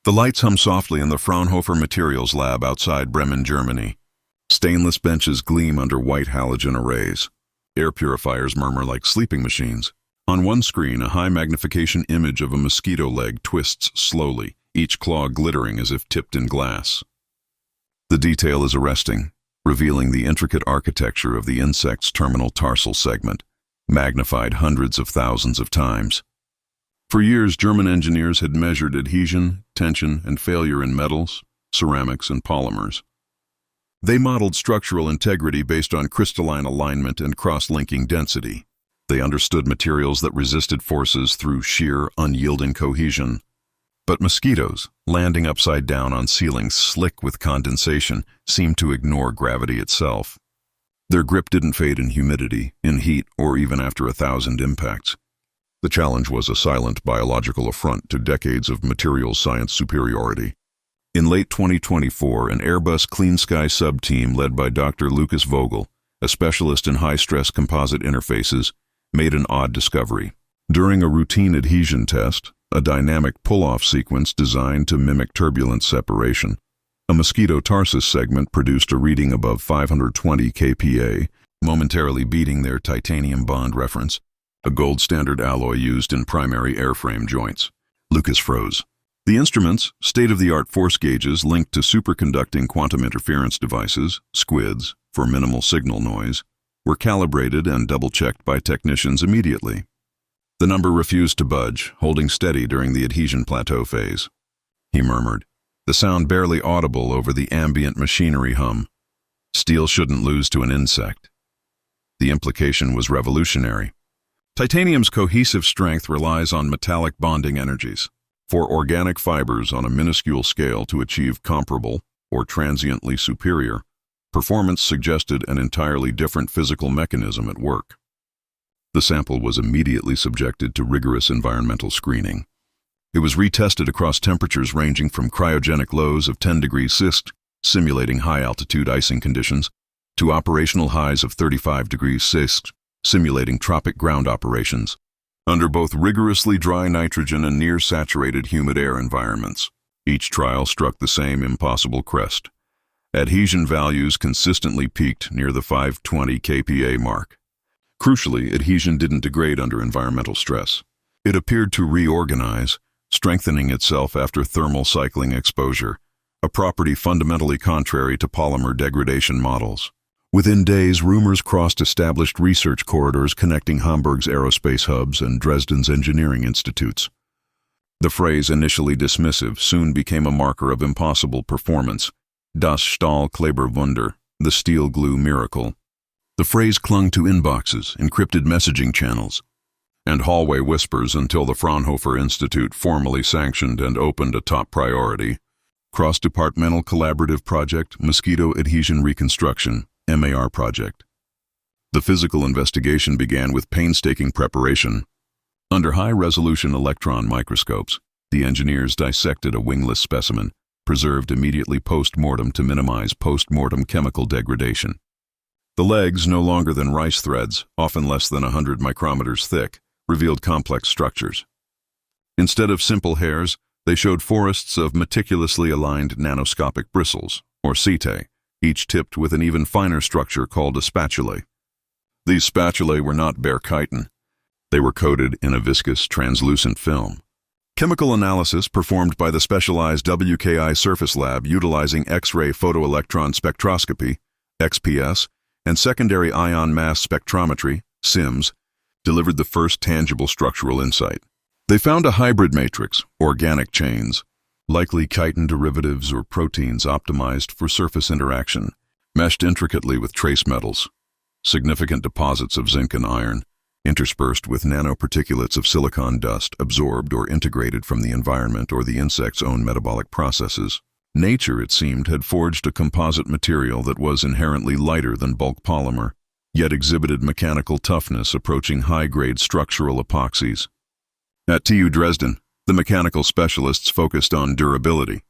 The lights hum softly in the Fraunhofer Materials Lab outside Bremen, Germany. Stainless benches gleam under white halogen arrays. Air purifiers murmur like sleeping machines. On one screen, a high-magnification image of a mosquito leg twists slowly, each claw glittering as if tipped in glass. The detail is arresting, revealing the intricate architecture of the insect's terminal tarsal segment, magnified hundreds of thousands of times. For years, German engineers had measured adhesion, tension, and failure in metals, ceramics, and polymers. They modeled structural integrity based on crystalline alignment and cross-linking density. They understood materials that resisted forces through sheer, unyielding cohesion. But mosquitoes, landing upside down on ceilings slick with condensation, seemed to ignore gravity itself. Their grip didn't fade in humidity, in heat, or even after 1,000 impacts. The challenge was a silent biological affront to decades of materials science superiority. In late 2024, an Airbus Clean Sky sub-team led by Dr. Lucas Vogel, a specialist in high-stress composite interfaces, made an odd discovery. During a routine adhesion test, a dynamic pull-off sequence designed to mimic turbulence separation, a mosquito tarsus segment produced a reading above 520 kPa, momentarily beating their titanium bond reference, a gold standard alloy used in primary airframe joints. Lucas froze. The instruments, state-of-the-art force gauges linked to superconducting quantum interference devices, SQUIDs, for minimal signal noise, were calibrated and double-checked by technicians immediately. The number refused to budge, holding steady during the adhesion plateau phase. He murmured, the sound barely audible over the ambient machinery hum. Steel shouldn't lose to an insect. The implication was revolutionary. Titanium's cohesive strength relies on metallic bonding energies. For organic fibers on a minuscule scale to achieve comparable, or transiently superior, performance suggested an entirely different physical mechanism at work. The sample was immediately subjected to rigorous environmental screening. It was retested across temperatures ranging from cryogenic lows of 10 degrees Celsius, simulating high-altitude icing conditions, to operational highs of 35 degrees Celsius, simulating tropic ground operations, under both rigorously dry nitrogen and near-saturated humid air environments. Each trial struck the same impossible crest. Adhesion values consistently peaked near the 520 kPa mark. Crucially, adhesion didn't degrade under environmental stress. It appeared to reorganize, strengthening itself after thermal cycling exposure, a property fundamentally contrary to polymer degradation models. Within days, rumors crossed established research corridors connecting Hamburg's aerospace hubs and Dresden's engineering institutes. The phrase, initially dismissive, soon became a marker of impossible performance. Das Stahlkleberwunder, the steel glue miracle. The phrase clung to inboxes, encrypted messaging channels, and hallway whispers until the Fraunhofer Institute formally sanctioned and opened a top priority. Cross-departmental collaborative project, Mosquito Adhesion Reconstruction, MAR project. The physical investigation began with painstaking preparation. Under high-resolution electron microscopes, the engineers dissected a wingless specimen, preserved immediately post-mortem to minimize post-mortem chemical degradation. The legs, no longer than rice threads, often less than 100 micrometers thick, revealed complex structures. Instead of simple hairs, they showed forests of meticulously aligned nanoscopic bristles, or setae, each tipped with an even finer structure called a spatulae. These spatulae were not bare chitin. They were coated in a viscous, translucent film. Chemical analysis performed by the specialized WWII surface lab utilizing X-ray photoelectron spectroscopy, XPS, and secondary ion mass spectrometry, SIMS, delivered the first tangible structural insight. They found a hybrid matrix, organic chains, likely chitin derivatives or proteins optimized for surface interaction, meshed intricately with trace metals, significant deposits of zinc and iron, interspersed with nanoparticulates of silicon dust absorbed or integrated from the environment or the insect's own metabolic processes. Nature, it seemed, had forged a composite material that was inherently lighter than bulk polymer, yet exhibited mechanical toughness approaching high-grade structural epoxies. At TU Dresden, the mechanical specialists focused on durability.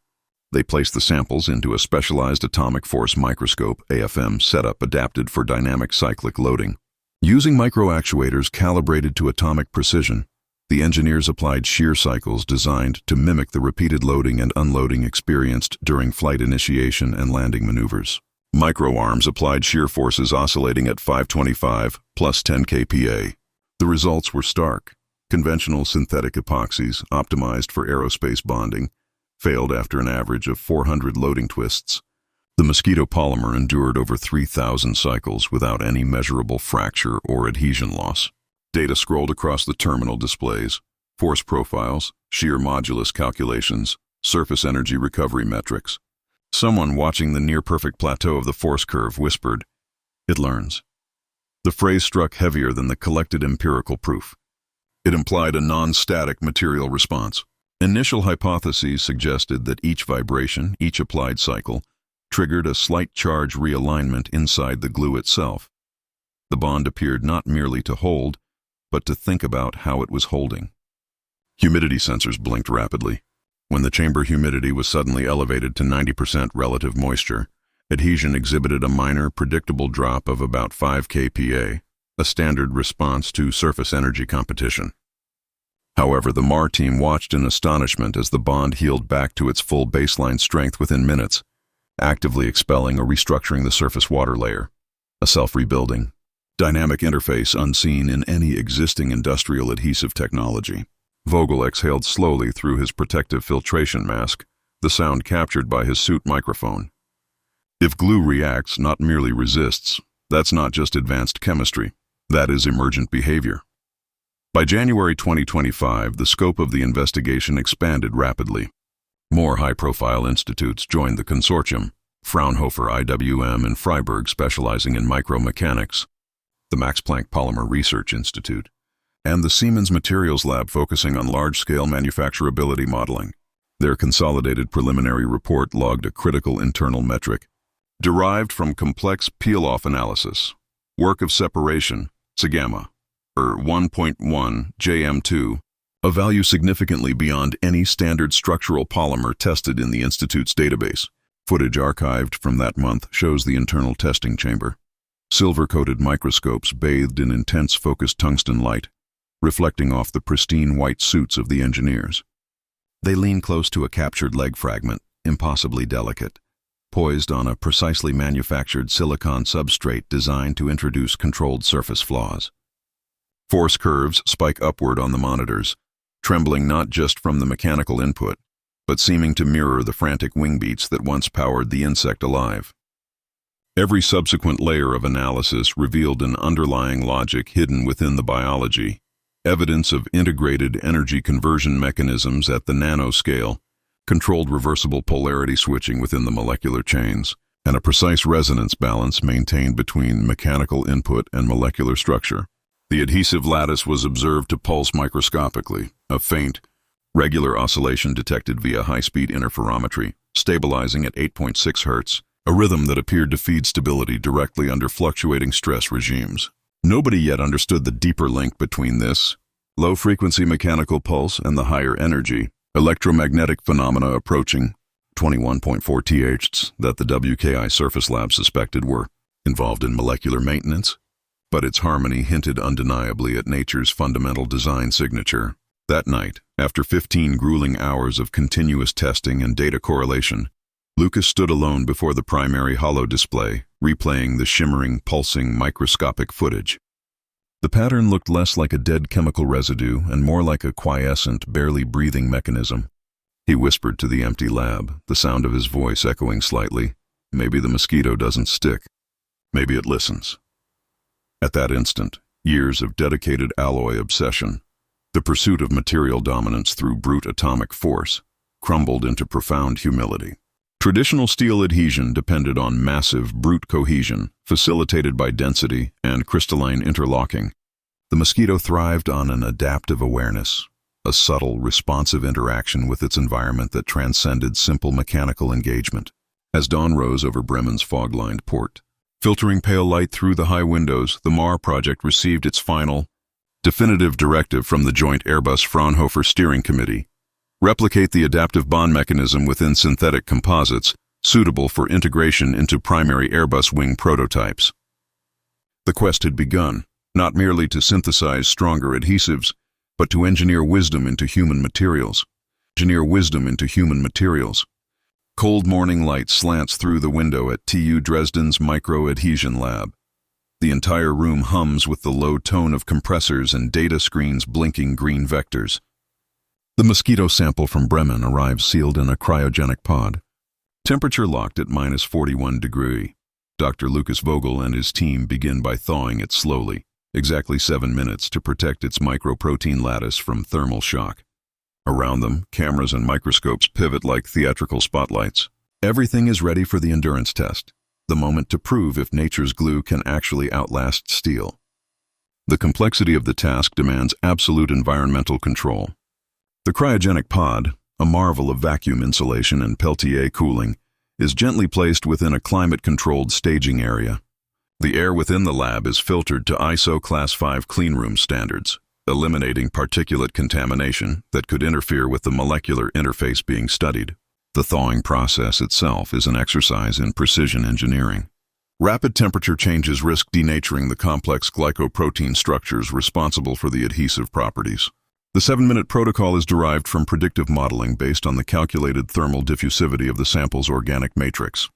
They placed the samples into a specialized atomic force microscope AFM setup adapted for dynamic cyclic loading. Using microactuators calibrated to atomic precision, The engineers applied shear cycles designed to mimic the repeated loading and unloading experienced during flight initiation and landing maneuvers. Microarms applied shear forces oscillating at 525 plus 10 kPa. The results were stark. Conventional synthetic epoxies, optimized for aerospace bonding, failed after an average of 400 loading twists. The Mosquito polymer endured over 3,000 cycles without any measurable fracture or adhesion loss. Data scrolled across the terminal displays: force profiles, shear modulus calculations, surface energy recovery metrics. Someone watching the near-perfect plateau of the force curve whispered, "It learns." The phrase struck heavier than the collected empirical proof. It implied a non-static material response. Initial hypotheses suggested that each vibration, each applied cycle, triggered a slight charge realignment inside the glue itself. The bond appeared not merely to hold, but to think about how it was holding. Humidity sensors blinked rapidly. When the chamber humidity was suddenly elevated to 90% relative moisture, adhesion exhibited a minor, predictable drop of about 5 kPa, a standard response to surface energy competition. However, the MAR team watched in astonishment as the bond healed back to its full baseline strength within minutes, actively expelling or restructuring the surface water layer, a self-rebuilding, dynamic interface unseen in any existing industrial adhesive technology. Vogel exhaled slowly through his protective filtration mask, the sound captured by his suit microphone. If glue reacts, not merely resists, that's not just advanced chemistry, that is emergent behavior. By January 2025, the scope of the investigation expanded rapidly. More high-profile institutes joined the consortium: Fraunhofer IWM in Freiburg specializing in micromechanics, the Max Planck Polymer Research Institute, and the Siemens Materials Lab focusing on large-scale manufacturability modeling. Their consolidated preliminary report logged a critical internal metric, derived from complex peel-off analysis. Work of separation, SIGAMMA, or 1.1 JM2, a value significantly beyond any standard structural polymer tested in the Institute's database. Footage archived from that month shows the internal testing chamber. Silver-coated microscopes bathed in intense focused tungsten light, reflecting off the pristine white suits of the engineers. They lean close to a captured leg fragment, impossibly delicate, poised on a precisely manufactured silicon substrate designed to introduce controlled surface flaws. Force curves spike upward on the monitors, trembling not just from the mechanical input, but seeming to mirror the frantic wing beats that once powered the insect alive. Every subsequent layer of analysis revealed an underlying logic hidden within the biology, evidence of integrated energy conversion mechanisms at the nanoscale, controlled reversible polarity switching within the molecular chains, and a precise resonance balance maintained between mechanical input and molecular structure. The adhesive lattice was observed to pulse microscopically, a faint, regular oscillation detected via high-speed interferometry, stabilizing at 8.6 Hz, a rhythm that appeared to feed stability directly under fluctuating stress regimes. Nobody yet understood the deeper link between this low-frequency mechanical pulse and the higher energy, electromagnetic phenomena approaching 21.4 Ths that the WKI Surface Lab suspected were involved in molecular maintenance. But its harmony hinted undeniably at nature's fundamental design signature. That night, after 15 grueling hours of continuous testing and data correlation, Lucas stood alone before the primary holo display, replaying the shimmering, pulsing, microscopic footage. The pattern looked less like a dead chemical residue and more like a quiescent, barely breathing mechanism. He whispered to the empty lab, the sound of his voice echoing slightly. Maybe the mosquito doesn't stick. Maybe it listens. At that instant, years of dedicated alloy obsession, the pursuit of material dominance through brute atomic force, crumbled into profound humility. Traditional steel adhesion depended on massive brute cohesion, facilitated by density and crystalline interlocking. The mosquito thrived on an adaptive awareness, a subtle, responsive interaction with its environment that transcended simple mechanical engagement. As dawn rose over Bremen's fog-lined port, filtering pale light through the high windows, the MAR project received its final, definitive directive from the Joint Airbus-Fraunhofer Steering Committee: replicate the adaptive bond mechanism within synthetic composites, suitable for integration into primary Airbus wing prototypes. The quest had begun, not merely to synthesize stronger adhesives, but to engineer wisdom into human materials. Engineer wisdom into human materials. Cold morning light slants through the window at TU Dresden's micro-adhesion lab. The entire room hums with the low tone of compressors and data screens blinking green vectors. The Mosquito sample from Bremen arrives sealed in a cryogenic pod. Temperature locked at -41 degrees. Dr. Lucas Vogel and his team begin by thawing it slowly, exactly 7 minutes, to protect its microprotein lattice from thermal shock. Around them, cameras and microscopes pivot like theatrical spotlights. Everything is ready for the endurance test, the moment to prove if nature's glue can actually outlast steel. The complexity of the task demands absolute environmental control. The cryogenic pod, a marvel of vacuum insulation and Peltier cooling, is gently placed within a climate-controlled staging area. The air within the lab is filtered to ISO Class 5 cleanroom standards, eliminating particulate contamination that could interfere with the molecular interface being studied. The thawing process itself is an exercise in precision engineering. Rapid temperature changes risk denaturing the complex glycoprotein structures responsible for the adhesive properties. The 7-minute protocol is derived from predictive modeling based on the calculated thermal diffusivity of the sample's organic matrix.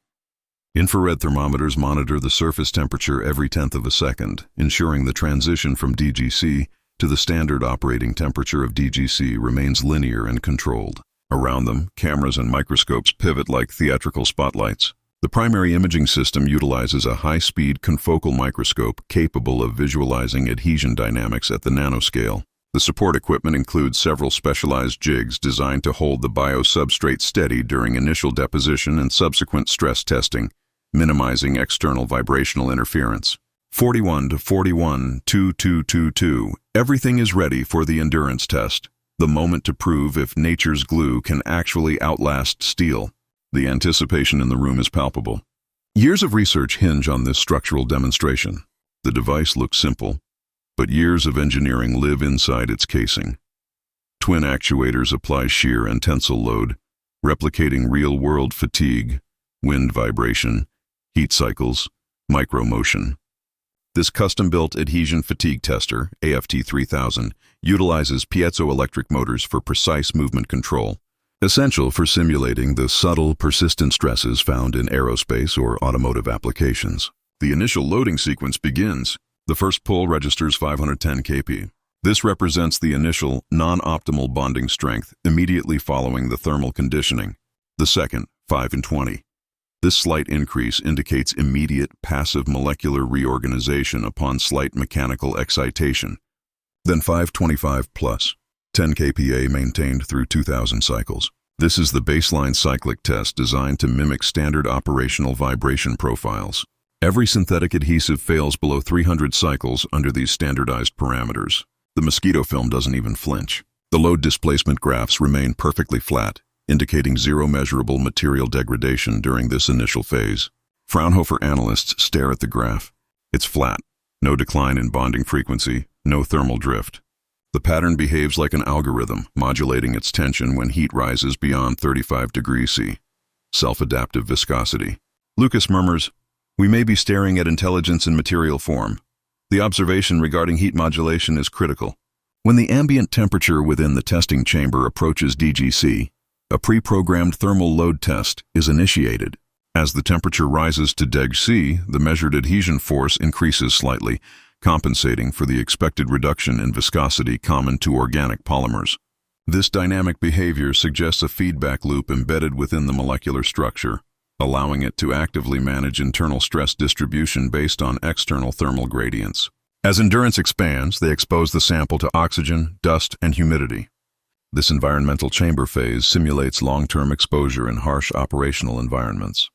Infrared thermometers monitor the surface temperature every 1/10 of a second, ensuring the transition from DGC to the standard operating temperature of DGC remains linear and controlled. Around them, cameras and microscopes pivot like theatrical spotlights. The primary imaging system utilizes a high-speed confocal microscope capable of visualizing adhesion dynamics at the nanoscale. The support equipment includes several specialized jigs designed to hold the biosubstrate steady during initial deposition and subsequent stress testing, minimizing external vibrational interference. 41 to 41, 2222. Everything is ready for the endurance test, the moment to prove if nature's glue can actually outlast steel. The anticipation in the room is palpable. Years of research hinge on this structural demonstration. The device looks simple, but years of engineering live inside its casing. Twin actuators apply shear and tensile load, replicating real-world fatigue, wind vibration, heat cycles, micromotion. This custom-built adhesion fatigue tester, AFT 3000, utilizes piezoelectric motors for precise movement control, essential for simulating the subtle, persistent stresses found in aerospace or automotive applications. The initial loading sequence begins. The first pull registers 510 kP. This represents the initial, non-optimal bonding strength immediately following the thermal conditioning. The second, 520. This slight increase indicates immediate passive molecular reorganization upon slight mechanical excitation. Then 525 plus, 10 kPa maintained through 2000 cycles. This is the baseline cyclic test designed to mimic standard operational vibration profiles. Every synthetic adhesive fails below 300 cycles under these standardized parameters. The Mosquito film doesn't even flinch. The load displacement graphs remain perfectly flat, indicating zero measurable material degradation during this initial phase. Fraunhofer analysts stare at the graph. It's flat, no decline in bonding frequency, no thermal drift. The pattern behaves like an algorithm, modulating its tension when heat rises beyond 35 degrees C. Self-adaptive viscosity. Lucas murmurs, "We may be staring at intelligence in material form. The observation regarding heat modulation is critical." When the ambient temperature within the testing chamber approaches DGC, a pre-programmed thermal load test is initiated. As the temperature rises to DegC, the measured adhesion force increases slightly, compensating for the expected reduction in viscosity common to organic polymers. This dynamic behavior suggests a feedback loop embedded within the molecular structure, allowing it to actively manage internal stress distribution based on external thermal gradients. As endurance expands, they expose the sample to oxygen, dust, and humidity. This environmental chamber phase simulates long-term exposure in harsh operational environments.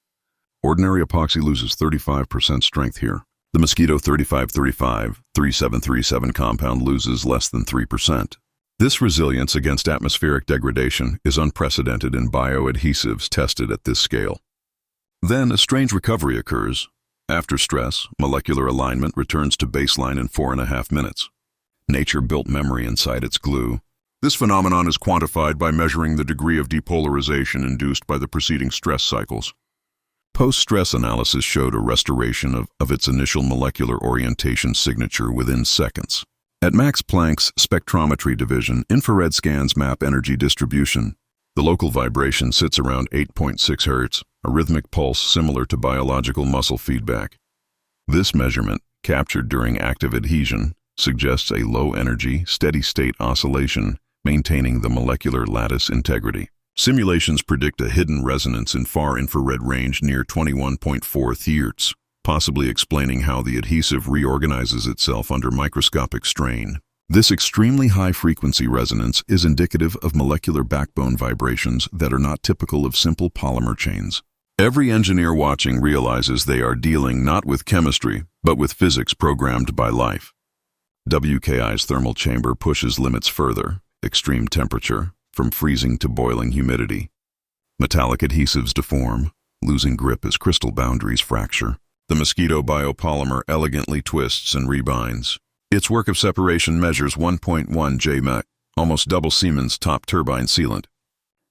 Ordinary epoxy loses 35% strength here. The Mosquito 3535-3737 compound loses less than 3%. This resilience against atmospheric degradation is unprecedented in bioadhesives tested at this scale. Then a strange recovery occurs. After stress, molecular alignment returns to baseline in 4.5 minutes. Nature built memory inside its glue. This phenomenon is quantified by measuring the degree of depolarization induced by the preceding stress cycles. Post-stress analysis showed a restoration of its initial molecular orientation signature within seconds. At Max Planck's spectrometry division, infrared scans map energy distribution. The local vibration sits around 8.6 Hz, a rhythmic pulse similar to biological muscle feedback. This measurement, captured during active adhesion, suggests a low-energy, steady-state oscillation, maintaining the molecular lattice integrity. Simulations predict a hidden resonance in far infrared range near 21.4 Hz, possibly explaining how the adhesive reorganizes itself under microscopic strain. This extremely high-frequency resonance is indicative of molecular backbone vibrations that are not typical of simple polymer chains. Every engineer watching realizes they are dealing not with chemistry, but with physics programmed by life. WKI's thermal chamber pushes limits further: extreme temperature, from freezing to boiling humidity. Metallic adhesives deform, losing grip as crystal boundaries fracture. The Mosquito biopolymer elegantly twists and rebinds. Its work of separation measures 1.1 J-Mech, almost double Siemens top turbine sealant.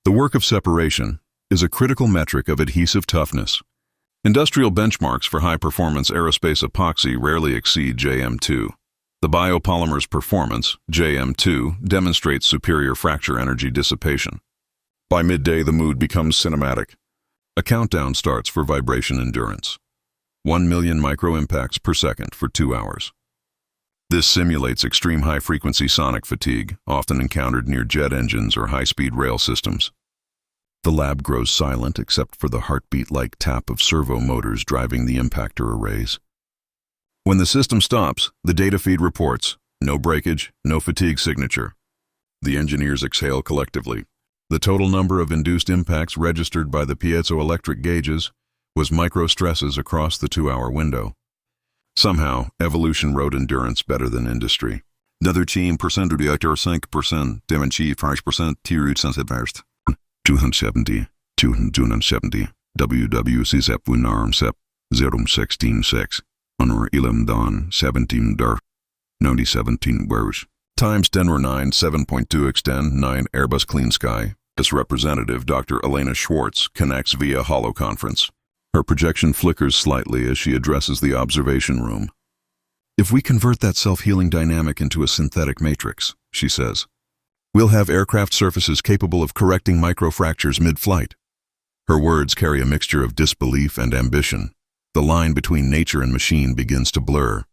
The work of separation is a critical metric of adhesive toughness. Industrial benchmarks for high-performance aerospace epoxy rarely exceed JM2. The biopolymer's performance, JM2, demonstrates superior fracture energy dissipation. By midday, the mood becomes cinematic. A countdown starts for vibration endurance. 1 million micro-impacts per second for 2 hours. This simulates extreme high-frequency sonic fatigue, often encountered near jet engines or high-speed rail systems. The lab grows silent except for the heartbeat-like tap of servo motors driving the impactor arrays. When the system stops, the data feed reports, no breakage, no fatigue signature. The engineers exhale collectively. The total number of induced impacts registered by the piezoelectric gauges was micro-stresses across the 2-hour window. Somehow, evolution wrote endurance better than industry. 2% reactor 5%, demonchi 5% tier sensitivist. 270, WWII sep winarm sep, 016.6. Honor 11 Don 17 Dar 9017 Wers. Times 10 or 9 7.2 Extend 9 Airbus Clean Sky. This representative, Dr. Elena Schwartz, connects via holoconference. Her projection flickers slightly as she addresses the observation room. If we convert that self-healing dynamic into a synthetic matrix, she says, we'll have aircraft surfaces capable of correcting microfractures mid-flight. Her words carry a mixture of disbelief and ambition. The line between nature and machine begins to blur.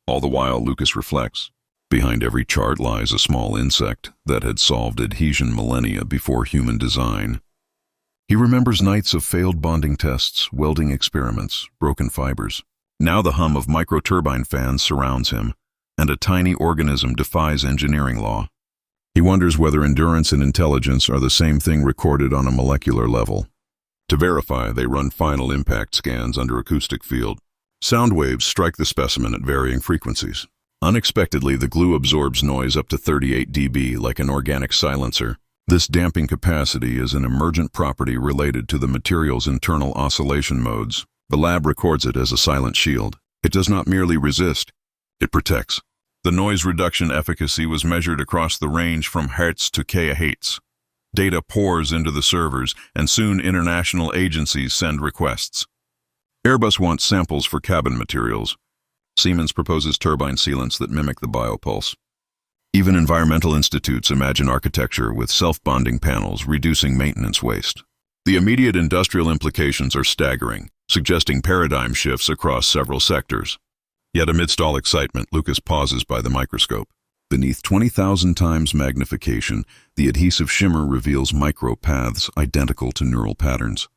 All the while, Lucas reflects. Behind every chart lies a small insect that had solved adhesion millennia before human design. He remembers nights of failed bonding tests, welding experiments, broken fibers. Now the hum of microturbine fans surrounds him, and a tiny organism defies engineering law. He wonders whether endurance and intelligence are the same thing recorded on a molecular level. To verify, they run final impact scans under acoustic field. Sound waves strike the specimen at varying frequencies. Unexpectedly, the glue absorbs noise up to 38 dB like an organic silencer. This damping capacity is an emergent property related to the material's internal oscillation modes. The lab records it as a silent shield. It does not merely resist, it protects. The noise reduction efficacy was measured across the range from Hertz to kHz. Data pours into the servers, and soon international agencies send requests. Airbus wants samples for cabin materials. Siemens proposes turbine sealants that mimic the biopulse. Even environmental institutes imagine architecture with self-bonding panels, reducing maintenance waste. The immediate industrial implications are staggering, suggesting paradigm shifts across several sectors. Yet amidst all excitement, Lucas pauses by the microscope. Beneath 20,000 times magnification, the adhesive shimmer reveals micropaths identical to neural patterns.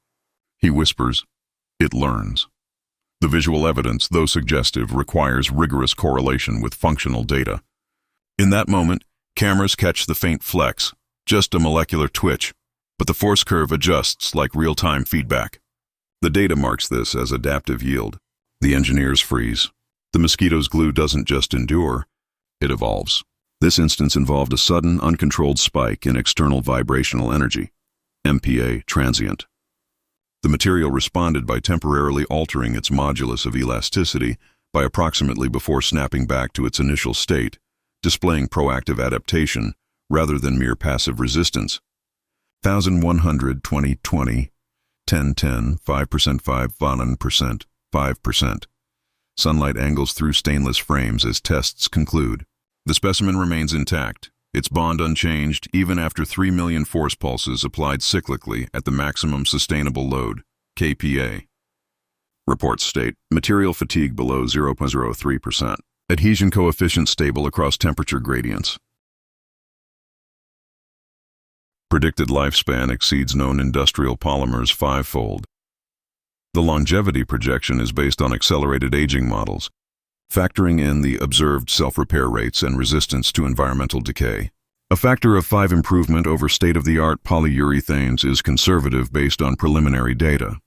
He whispers, "It learns." The visual evidence, though suggestive, requires rigorous correlation with functional data. In that moment, cameras catch the faint flex, just a molecular twitch, but the force curve adjusts like real-time feedback. The data marks this as adaptive yield. The engineers freeze. The Mosquito's glue doesn't just endure, it evolves. This instance involved a sudden, uncontrolled spike in external vibrational energy, MPa transient. The material responded by temporarily altering its modulus of elasticity by approximately before snapping back to its initial state, displaying proactive adaptation rather than mere passive resistance. 1100 2020 1010 5% 5%, 5%. Sunlight angles through stainless frames as tests conclude. The specimen remains intact, its bond unchanged even after 3 million force pulses applied cyclically at the maximum sustainable load, kPa. Reports state material fatigue below 0.03%. Adhesion coefficient stable across temperature gradients. Predicted lifespan exceeds known industrial polymers fivefold. The longevity projection is based on accelerated aging models, factoring in the observed self-repair rates and resistance to environmental decay. A factor of 5 improvement over state-of-the-art polyurethanes is conservative based on preliminary data.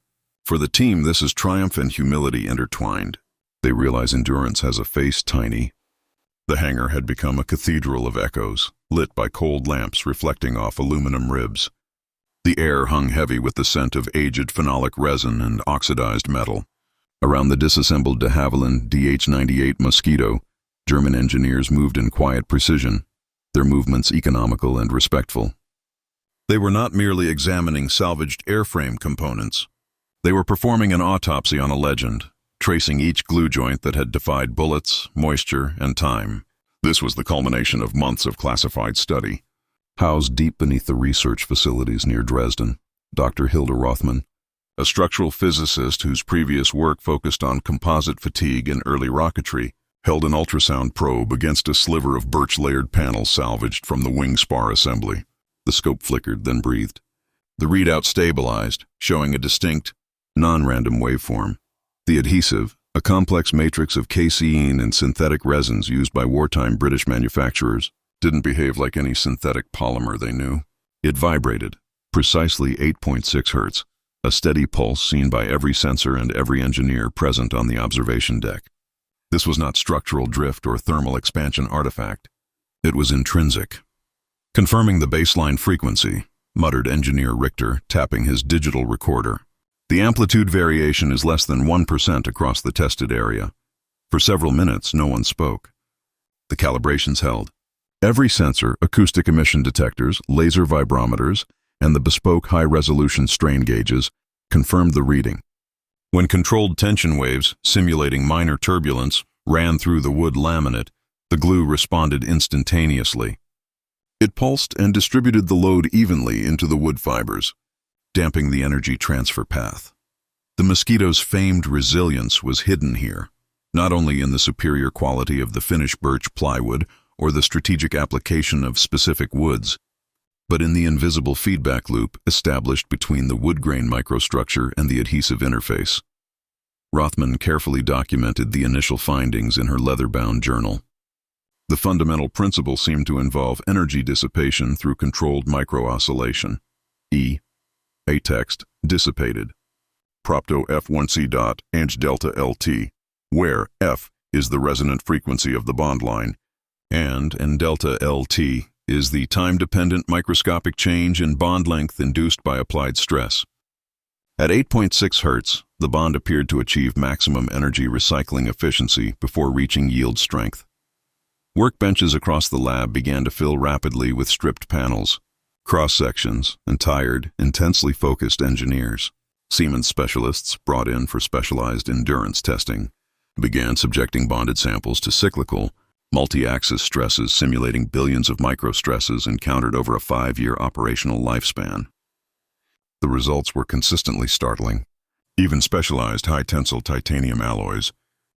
For the team, this is triumph and humility intertwined. They realize endurance has a face tiny. The hangar had become a cathedral of echoes, lit by cold lamps reflecting off aluminum ribs. The air hung heavy with the scent of aged phenolic resin and oxidized metal. Around the disassembled de Havilland DH-98 Mosquito, German engineers moved in quiet precision, their movements economical and respectful. They were not merely examining salvaged airframe components. They were performing an autopsy on a legend, tracing each glue joint that had defied bullets, moisture, and time. This was the culmination of months of classified study. Housed deep beneath the research facilities near Dresden, Dr. Hilda Rothman, a structural physicist whose previous work focused on composite fatigue in early rocketry, held an ultrasound probe against a sliver of birch-layered panel salvaged from the wing spar assembly. The scope flickered, then breathed. The readout stabilized, showing a distinct, non-random waveform. The adhesive, a complex matrix of casein and synthetic resins used by wartime British manufacturers, didn't behave like any synthetic polymer they knew. It vibrated, precisely 8.6 Hz, a steady pulse seen by every sensor and every engineer present on the observation deck. This was not structural drift or thermal expansion artifact. It was intrinsic. Confirming the baseline frequency, muttered engineer Richter, tapping his digital recorder. The amplitude variation is less than 1% across the tested area. For several minutes, no one spoke. The calibrations held. Every sensor, acoustic emission detectors, laser vibrometers, and the bespoke high-resolution strain gauges confirmed the reading. When controlled tension waves, simulating minor turbulence, ran through the wood laminate, the glue responded instantaneously. It pulsed and distributed the load evenly into the wood fibers, damping the energy transfer path. The Mosquito's famed resilience was hidden here, not only in the superior quality of the finished birch plywood or the strategic application of specific woods, but in the invisible feedback loop established between the wood grain microstructure and the adhesive interface. Rothman carefully documented the initial findings in her leather-bound journal. The fundamental principle seemed to involve energy dissipation through controlled micro-oscillation. A text, dissipated. Propto F1C dot Ange delta LT, where F is the resonant frequency of the bond line, and delta LT is the time-dependent microscopic change in bond length induced by applied stress. At 8.6 Hz, the bond appeared to achieve maximum energy recycling efficiency before reaching yield strength. Workbenches across the lab began to fill rapidly with stripped panels, cross-sections, and tired, intensely focused engineers. Siemens specialists, brought in for specialized endurance testing, began subjecting bonded samples to cyclical, multi-axis stresses simulating billions of microstresses encountered over a 5-year operational lifespan. The results were consistently startling. Even specialized high-tensile titanium alloys,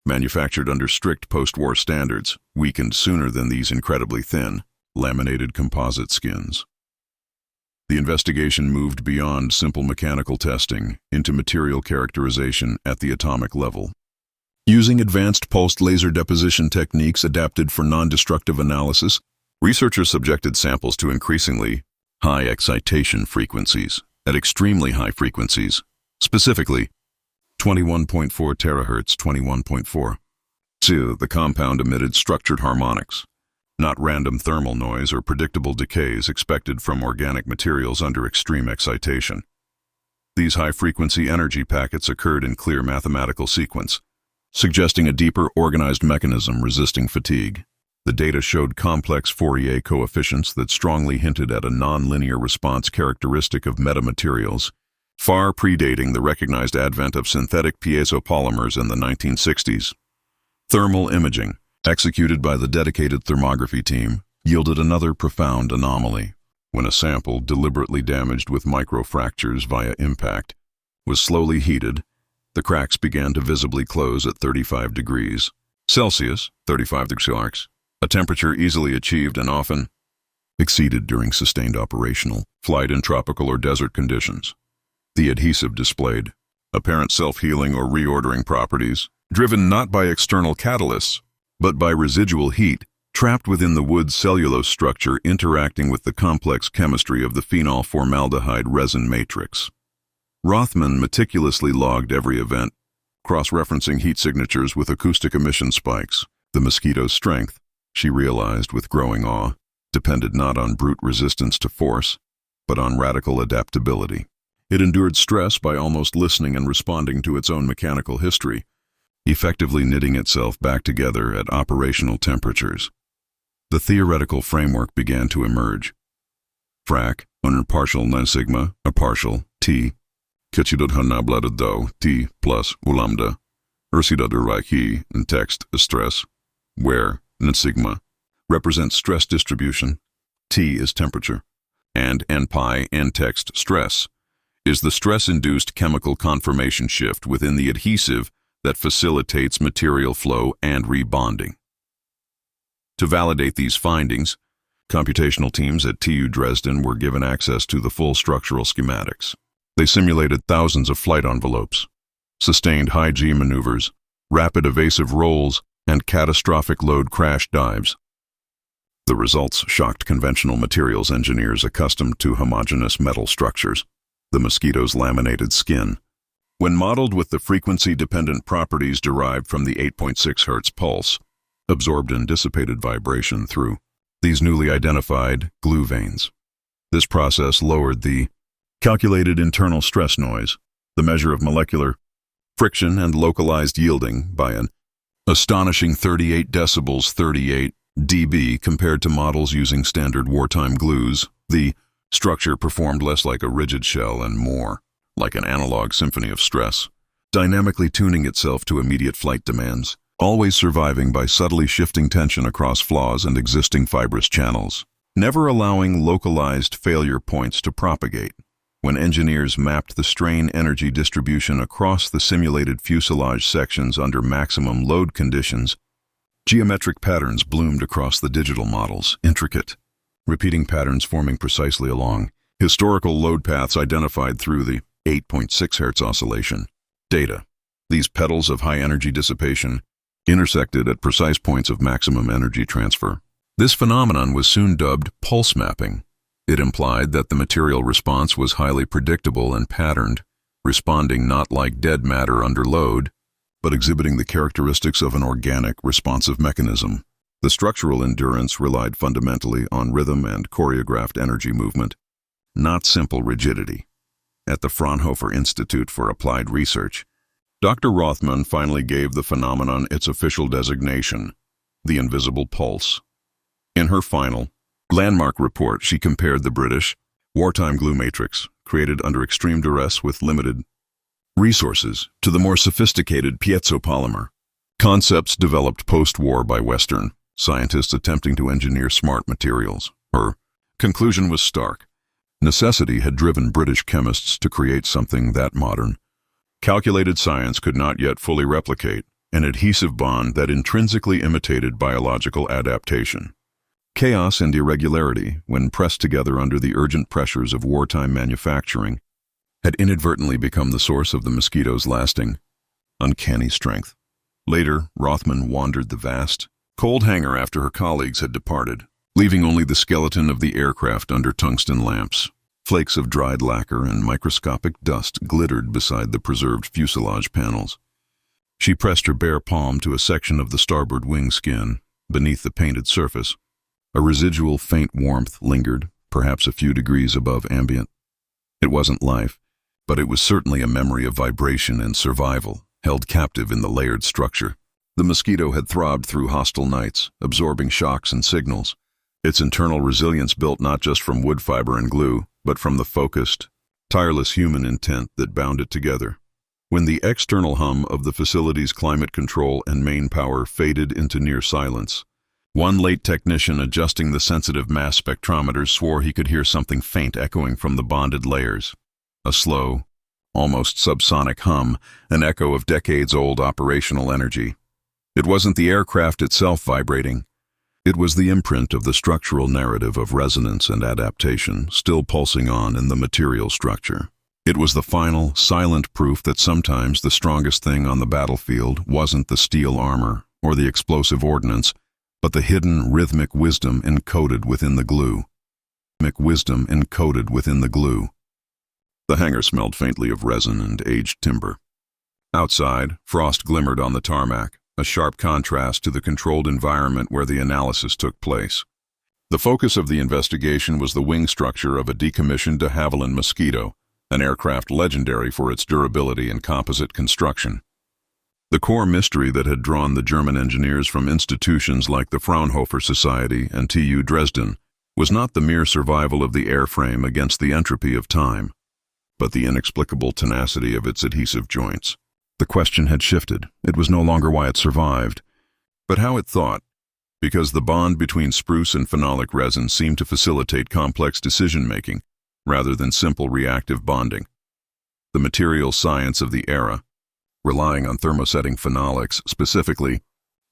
manufactured under strict post-war standards, weakened sooner than these incredibly thin, laminated composite skins. The investigation moved beyond simple mechanical testing into material characterization at the atomic level. Using advanced pulsed laser deposition techniques adapted for non-destructive analysis, researchers subjected samples to increasingly high excitation frequencies at extremely high frequencies, specifically 21.4 terahertz, 21.4. 2. The compound emitted structured harmonics, not random thermal noise or predictable decays expected from organic materials under extreme excitation. These high-frequency energy packets occurred in clear mathematical sequence, suggesting a deeper organized mechanism resisting fatigue. The data showed complex Fourier coefficients that strongly hinted at a non-linear response characteristic of metamaterials, far predating the recognized advent of synthetic piezopolymers in the 1960s. Thermal imaging, executed by the dedicated thermography team, yielded another profound anomaly. When a sample, deliberately damaged with microfractures via impact, was slowly heated, the cracks began to visibly close at 35 degrees Celsius, 35 degrees Celsius, a temperature easily achieved and often exceeded during sustained operational flight in tropical or desert conditions. The adhesive displayed apparent self-healing or reordering properties, driven not by external catalysts, but by residual heat trapped within the wood's cellulose structure interacting with the complex chemistry of the phenol-formaldehyde resin matrix. Rothman meticulously logged every event, cross-referencing heat signatures with acoustic emission spikes. The Mosquito's strength, she realized with growing awe, depended not on brute resistance to force, but on radical adaptability. It endured stress by almost listening and responding to its own mechanical history, effectively knitting itself back together at operational temperatures. The theoretical framework began to emerge. Frac, under partial 9 sigma, a partial, T, Ketchidod hanabladet do, T plus ulambda, ursidad Reich in text, stress, where, n sigma, represents stress distribution, T is temperature, and n pi, n text, stress, is the stress-induced chemical conformation shift within the adhesive that facilitates material flow and rebonding. To validate these findings, computational teams at TU Dresden were given access to the full structural schematics. They simulated thousands of flight envelopes, sustained high-G maneuvers, rapid evasive rolls, and catastrophic load crash dives. The results shocked conventional materials engineers accustomed to homogeneous metal structures. The Mosquito's laminated skin, when modeled with the frequency-dependent properties derived from the 8.6 Hz pulse, absorbed and dissipated vibration through these newly identified glue veins. This process lowered the calculated internal stress noise, the measure of molecular friction and localized yielding, by an astonishing 38 decibels 38 dB compared to models using standard wartime glues. The structure performed less like a rigid shell and more like an analog symphony of stress, dynamically tuning itself to immediate flight demands, always surviving by subtly shifting tension across flaws and existing fibrous channels, never allowing localized failure points to propagate. When engineers mapped the strain energy distribution across the simulated fuselage sections under maximum load conditions, geometric patterns bloomed across the digital models, intricate, repeating patterns forming precisely along historical load paths identified through the 8.6 Hz oscillation data. These pedals of high energy dissipation intersected at precise points of maximum energy transfer. This phenomenon was soon dubbed pulse mapping. It implied that the material response was highly predictable and patterned, responding not like dead matter under load, but exhibiting the characteristics of an organic, responsive mechanism. The structural endurance relied fundamentally on rhythm and choreographed energy movement, not simple rigidity. At the Fraunhofer Institute for Applied Research, Dr. Rothman finally gave the phenomenon its official designation, the invisible pulse. In her final, landmark report, she compared the British wartime glue matrix, created under extreme duress with limited resources, to the more sophisticated piezopolymer concepts developed post-war by Western scientists attempting to engineer smart materials. Her conclusion was stark. Necessity had driven British chemists to create something that modern, calculated science could not yet fully replicate, an adhesive bond that intrinsically imitated biological adaptation. Chaos and irregularity, when pressed together under the urgent pressures of wartime manufacturing, had inadvertently become the source of the Mosquito's lasting, uncanny strength. Later, Rothman wandered the vast, cold hangar after her colleagues had departed, leaving only the skeleton of the aircraft under tungsten lamps. Flakes of dried lacquer and microscopic dust glittered beside the preserved fuselage panels. She pressed her bare palm to a section of the starboard wing skin, beneath the painted surface. A residual faint warmth lingered, perhaps a few degrees above ambient. It wasn't life, but it was certainly a memory of vibration and survival, held captive in the layered structure. The Mosquito had throbbed through hostile nights, absorbing shocks and signals, its internal resilience built not just from wood fiber and glue, but from the focused, tireless human intent that bound it together. when the external hum of the facility's climate control and main power faded into near silence. One late technician adjusting the sensitive mass spectrometer swore he could hear something faint echoing from the bonded layers. A slow, almost subsonic hum, an echo of decades-old operational energy. It wasn't the aircraft itself vibrating. It was the imprint of the structural narrative of resonance and adaptation still pulsing on in the material structure. It was the final, silent proof that sometimes the strongest thing on the battlefield wasn't the steel armor or the explosive ordnance, but the hidden rhythmic wisdom encoded within the glue. The hangar smelled faintly of resin and aged timber. Outside, frost glimmered on the tarmac, a sharp contrast to the controlled environment where the analysis took place. The focus of the investigation was the wing structure of a decommissioned de Havilland Mosquito, an aircraft legendary for its durability and composite construction. The core mystery that had drawn the German engineers from institutions like the Fraunhofer Society and TU Dresden was not the mere survival of the airframe against the entropy of time, but the inexplicable tenacity of its adhesive joints. The question had shifted. It was no longer why it survived, but how it thought, because the bond between spruce and phenolic resin seemed to facilitate complex decision-making rather than simple reactive bonding. The material science of the era, relying on thermosetting phenolics, specifically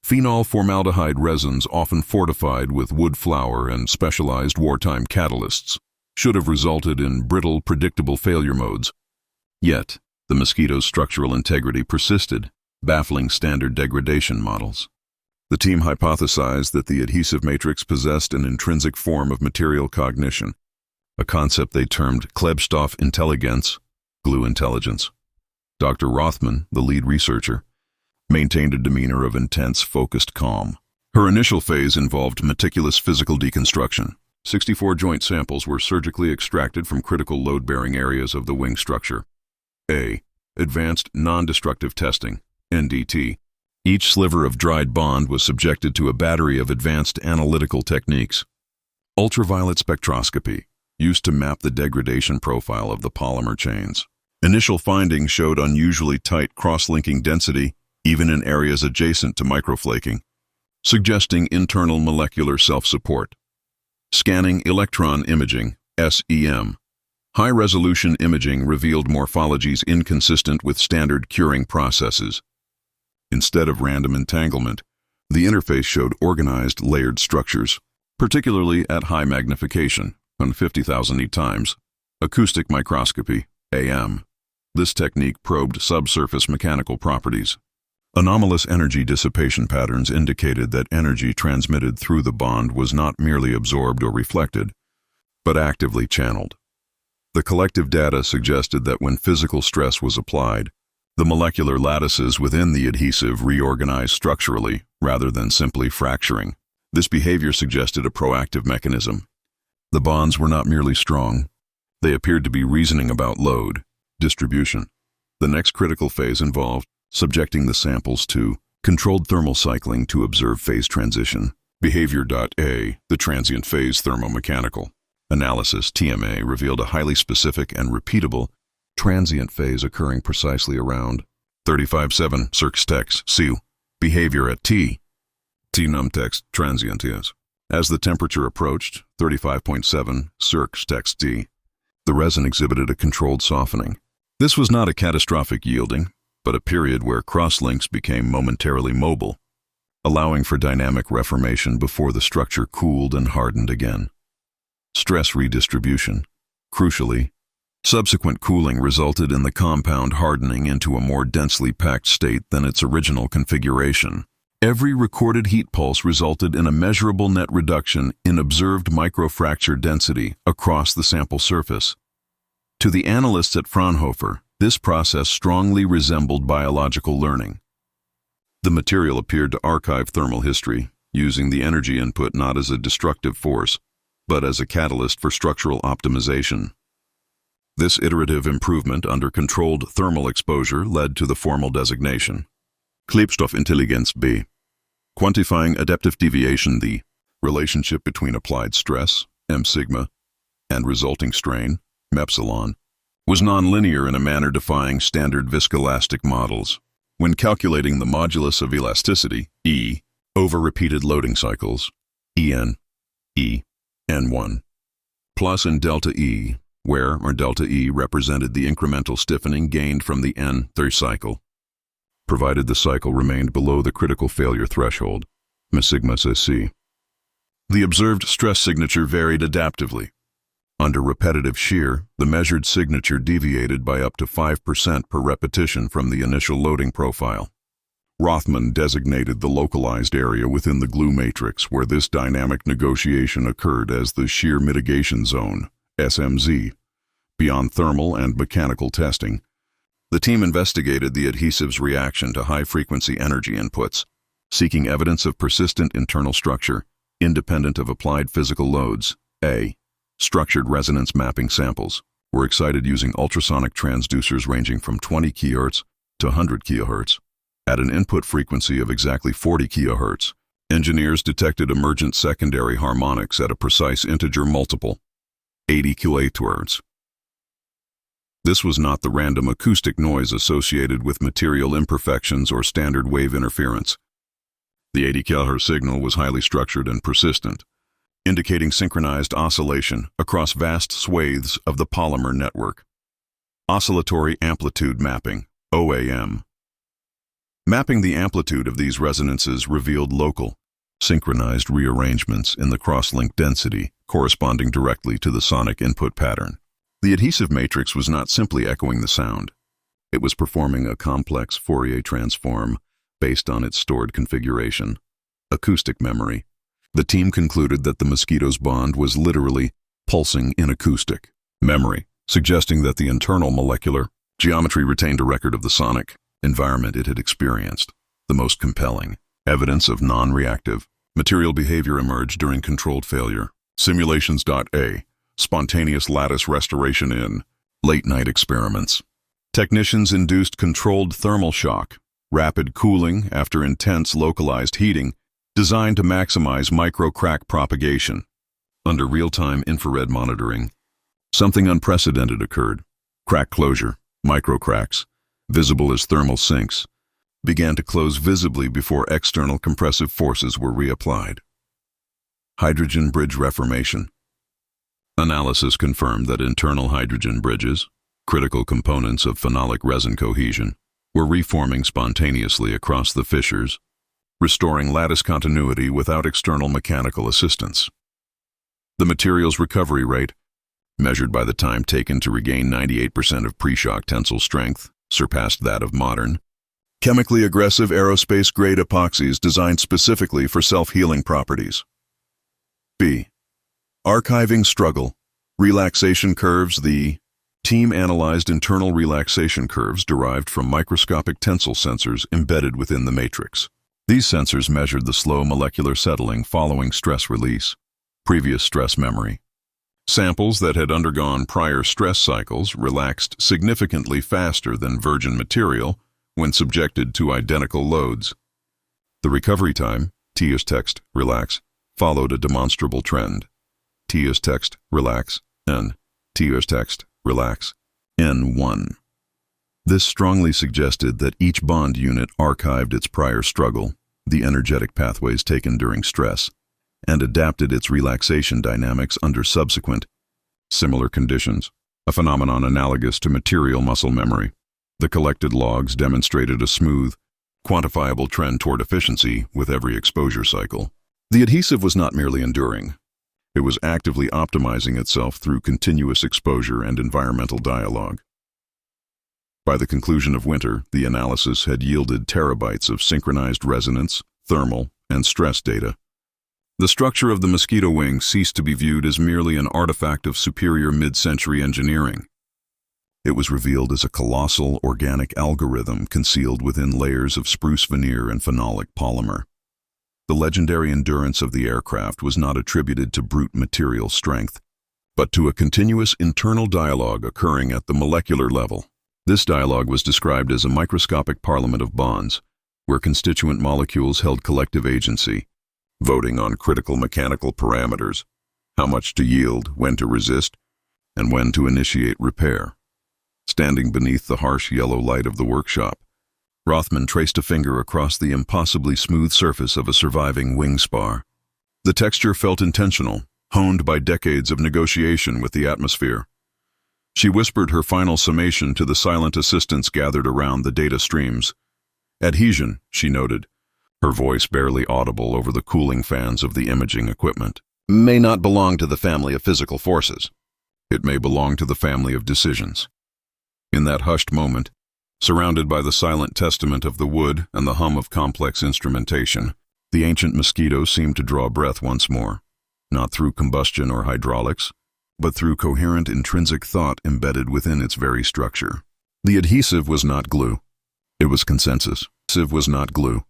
phenol formaldehyde resins often fortified with wood flour and specialized wartime catalysts, should have resulted in brittle, predictable failure modes. Yet, the Mosquito's structural integrity persisted, baffling standard degradation models. The team hypothesized that the adhesive matrix possessed an intrinsic form of material cognition, a concept they termed Klebstoffintelligenz, glue intelligence. Dr. Rothman, the lead researcher, maintained a demeanor of intense, focused calm. Her initial phase involved meticulous physical deconstruction. 64 joint samples were surgically extracted from critical load-bearing areas of the wing structure. A. Advanced Non-Destructive Testing, NDT. Each sliver of dried bond was subjected to a battery of advanced analytical techniques. Ultraviolet spectroscopy, used to map the degradation profile of the polymer chains. Initial findings showed unusually tight cross-linking density, even in areas adjacent to microflaking, suggesting internal molecular self-support. Scanning electron imaging, SEM. High-resolution imaging revealed morphologies inconsistent with standard curing processes. Instead of random entanglement, the interface showed organized, layered structures, particularly at high magnification, 50,000 times. Acoustic microscopy, AM. This technique probed subsurface mechanical properties. Anomalous energy dissipation patterns indicated that energy transmitted through the bond was not merely absorbed or reflected, but actively channeled. The collective data suggested that when physical stress was applied, the molecular lattices within the adhesive reorganized structurally rather than simply fracturing. This behavior suggested a proactive mechanism. The bonds were not merely strong. They appeared to be reasoning about load, distribution. The next critical phase involved subjecting the samples to controlled thermal cycling to observe phase transition. Behavior.A, the transient phase thermomechanical analysis, TMA, revealed a highly specific and repeatable transient phase occurring precisely around 35.7 Circ-Tex, CU. Behavior at T numtext transient is. As the temperature approached 35.7 Circ-Tex T, the resin exhibited a controlled softening. This was not a catastrophic yielding, but a period where cross-links became momentarily mobile, allowing for dynamic reformation before the structure cooled and hardened again. Stress redistribution. Crucially, subsequent cooling resulted in the compound hardening into a more densely packed state than its original configuration. Every recorded heat pulse resulted in a measurable net reduction in observed microfracture density across the sample surface. To the analysts at Fraunhofer, this process strongly resembled biological learning. The material appeared to archive thermal history, using the energy input not as a destructive force, but as a catalyst for structural optimization. This iterative improvement under controlled thermal exposure led to the formal designation. Klebstoffintelligenz B. Quantifying adaptive deviation, the relationship between applied stress, M sigma, and resulting strain, mepsilon, was nonlinear in a manner defying standard viscoelastic models. When calculating the modulus of elasticity, E, over repeated loading cycles, En, E, N1, plus in delta E, where or delta E represented the incremental stiffening gained from the nth cycle, provided the cycle remained below the critical failure threshold, m sigma c. The observed stress signature varied adaptively. Under repetitive shear, the measured signature deviated by up to 5% per repetition from the initial loading profile. Rothman designated the localized area within the glue matrix where this dynamic negotiation occurred as the shear mitigation zone, SMZ. Beyond thermal and mechanical testing, the team investigated the adhesive's reaction to high-frequency energy inputs, seeking evidence of persistent internal structure, independent of applied physical loads. Structured resonance mapping samples were excited using ultrasonic transducers ranging from 20 kHz to 100 kHz. At an input frequency of exactly 40 kHz, engineers detected emergent secondary harmonics at a precise integer multiple, 80 kHz. This was not the random acoustic noise associated with material imperfections or standard wave interference. The 80 kHz signal was highly structured and persistent, indicating synchronized oscillation across vast swathes of the polymer network. Oscillatory amplitude mapping, OAM. Mapping the amplitude of these resonances revealed local, synchronized rearrangements in the cross-link density corresponding directly to the sonic input pattern. The adhesive matrix was not simply echoing the sound. It was performing a complex Fourier transform based on its stored configuration, acoustic memory. The team concluded that the Mosquito's bond was literally pulsing in acoustic memory, suggesting that the internal molecular geometry retained a record of the sonic environment it had experienced. The most compelling evidence of non-reactive material behavior emerged during controlled failure. Simulations.A. Spontaneous lattice restoration in late-night experiments. Technicians induced controlled thermal shock, rapid cooling after intense localized heating, designed to maximize micro-crack propagation. Under real-time infrared monitoring, something unprecedented occurred. Crack closure, micro-cracks, visible as thermal sinks, began to close visibly before external compressive forces were reapplied. Hydrogen bridge reformation. Analysis confirmed that internal hydrogen bridges, critical components of phenolic resin cohesion, were reforming spontaneously across the fissures, restoring lattice continuity without external mechanical assistance. The material's recovery rate, measured by the time taken to regain 98% of pre-shock tensile strength, surpassed that of modern, chemically aggressive aerospace-grade epoxies designed specifically for self-healing properties. B. Archiving struggle. Relaxation curves. The team analyzed internal relaxation curves derived from microscopic tensile sensors embedded within the matrix. These sensors measured the slow molecular settling following stress release, previous stress memory. Samples that had undergone prior stress cycles relaxed significantly faster than virgin material when subjected to identical loads. The recovery time, T is text, relax, followed a demonstrable trend. T is text, relax, N. T is text, relax, N1. This strongly suggested that each bond unit archived its prior struggle, the energetic pathways taken during stress, and adapted its relaxation dynamics under subsequent, similar conditions, a phenomenon analogous to material muscle memory. The collected logs demonstrated a smooth, quantifiable trend toward efficiency with every exposure cycle. The adhesive was not merely enduring. It was actively optimizing itself through continuous exposure and environmental dialogue. By the conclusion of winter, the analysis had yielded terabytes of synchronized resonance, thermal, and stress data. The structure of the Mosquito wing ceased to be viewed as merely an artifact of superior mid-century engineering. It was revealed as a colossal organic algorithm concealed within layers of spruce veneer and phenolic polymer. The legendary endurance of the aircraft was not attributed to brute material strength, but to a continuous internal dialogue occurring at the molecular level. This dialogue was described as a microscopic parliament of bonds, where constituent molecules held collective agency, voting on critical mechanical parameters, how much to yield, when to resist, and when to initiate repair. standing beneath the harsh yellow light of the workshop. Rothman traced a finger across the impossibly smooth surface of a surviving wing spar. The texture felt intentional, honed by decades of negotiation with the atmosphere. She whispered her final summation to the silent assistants gathered around the data streams. Adhesion, she noted, her voice barely audible over the cooling fans of the imaging equipment, may not belong to the family of physical forces. It may belong to the family of decisions. In that hushed moment, surrounded by the silent testament of the wood and the hum of complex instrumentation, the ancient Mosquito seemed to draw breath once more, not through combustion or hydraulics, but through coherent intrinsic thought embedded within its very structure. The adhesive was not glue. It was consensus. Adhesive was not glue.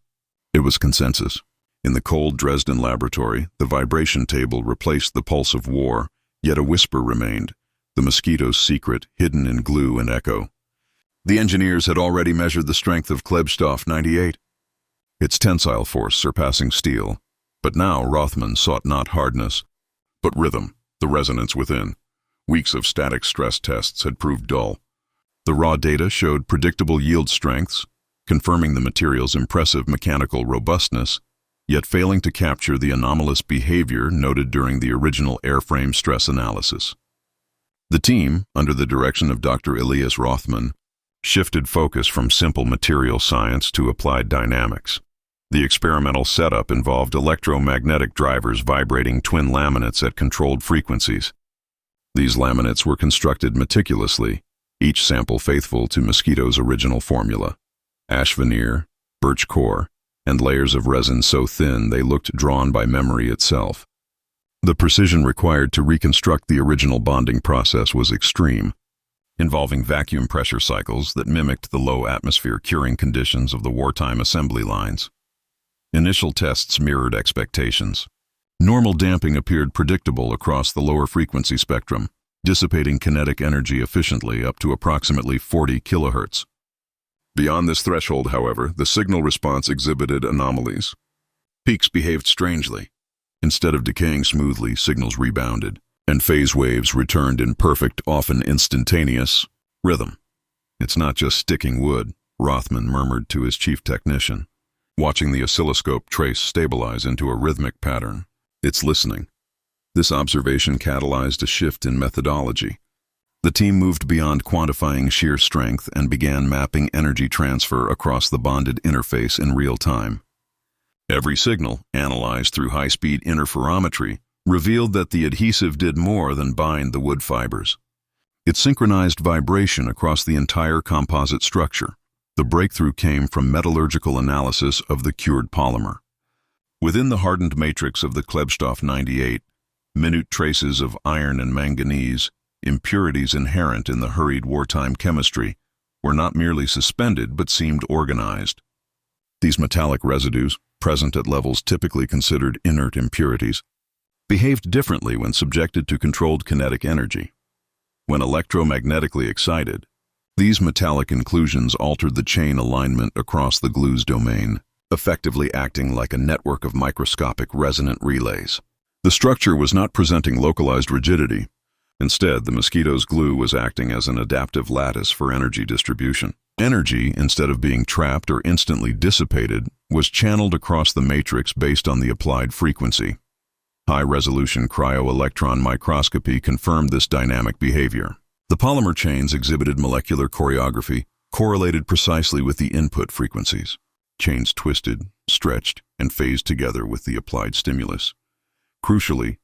It was consensus. In the cold Dresden laboratory, the vibration table replaced the pulse of war, yet a whisper remained, the Mosquito's secret hidden in glue and echo. The engineers had already measured the strength of Klebstoff 98, its tensile force surpassing steel, but now Rothman sought not hardness, but rhythm, the resonance within. Weeks of static stress tests had proved dull. The raw data showed predictable yield strengths, confirming the material's impressive mechanical robustness, yet failing to capture the anomalous behavior noted during the original airframe stress analysis. The team, under the direction of Dr. Elias Rothman, shifted focus from simple material science to applied dynamics. The experimental setup involved electromagnetic drivers vibrating twin laminates at controlled frequencies. These laminates were constructed meticulously, each sample faithful to Mosquito's original formula: ash veneer, birch core, and layers of resin so thin they looked drawn by memory itself. The precision required to reconstruct the original bonding process was extreme, involving vacuum pressure cycles that mimicked the low atmosphere curing conditions of the wartime assembly lines. Initial tests mirrored expectations. Normal damping appeared predictable across the lower frequency spectrum, dissipating kinetic energy efficiently up to approximately 40 kHz. Beyond this threshold, however, the signal response exhibited anomalies. Peaks behaved strangely. Instead of decaying smoothly, signals rebounded, and phase waves returned in perfect, often instantaneous, rhythm. "It's not just sticking wood," Rothman murmured to his chief technician, watching the oscilloscope trace stabilize into a rhythmic pattern. "It's listening." This observation catalyzed a shift in methodology. The team moved beyond quantifying shear strength and began mapping energy transfer across the bonded interface in real time. Every signal, analyzed through high-speed interferometry, revealed that the adhesive did more than bind the wood fibers. It synchronized vibration across the entire composite structure. The breakthrough came from metallurgical analysis of the cured polymer. Within the hardened matrix of the Klebstoff 98, minute traces of iron and manganese, impurities inherent in the hurried wartime chemistry, were not merely suspended but seemed organized. These metallic residues, present at levels typically considered inert impurities, behaved differently when subjected to controlled kinetic energy. When electromagnetically excited, these metallic inclusions altered the chain alignment across the glue's domain, effectively acting like a network of microscopic resonant relays. The structure was not presenting localized rigidity. Instead, the Mosquito's glue was acting as an adaptive lattice for energy distribution. Energy, instead of being trapped or instantly dissipated, was channeled across the matrix based on the applied frequency. High-resolution cryo-electron microscopy confirmed this dynamic behavior. The polymer chains exhibited molecular choreography correlated precisely with the input frequencies. Chains twisted, stretched, and phased together with the applied stimulus. Crucially,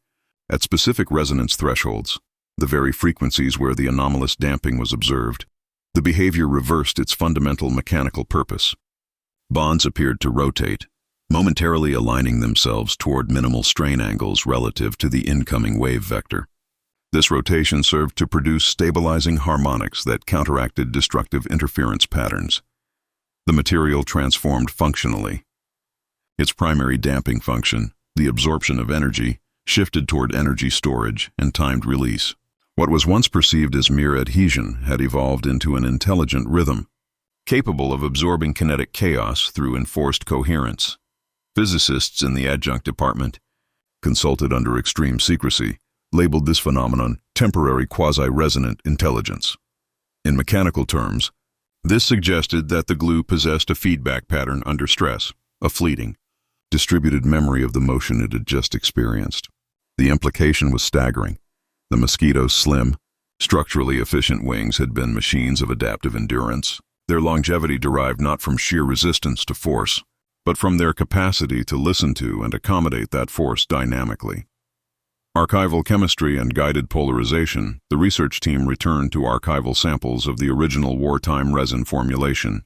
at specific resonance thresholds, the very frequencies where the anomalous damping was observed, the behavior reversed its fundamental mechanical purpose. Bonds appeared to rotate, momentarily aligning themselves toward minimal strain angles relative to the incoming wave vector. This rotation served to produce stabilizing harmonics that counteracted destructive interference patterns. The material transformed functionally. Its primary damping function, the absorption of energy, shifted toward energy storage and timed release. What was once perceived as mere adhesion had evolved into an intelligent rhythm, capable of absorbing kinetic chaos through enforced coherence. Physicists in the adjunct department, consulted under extreme secrecy, labeled this phenomenon temporary quasi-resonant intelligence. In mechanical terms, this suggested that the glue possessed a feedback pattern under stress, a fleeting, distributed memory of the motion it had just experienced. The implication was staggering. The Mosquito's slim, structurally efficient wings had been machines of adaptive endurance. Their longevity derived not from sheer resistance to force, but from their capacity to listen to and accommodate that force dynamically. Archival chemistry and guided polarization, the research team returned to archival samples of the original wartime resin formulation.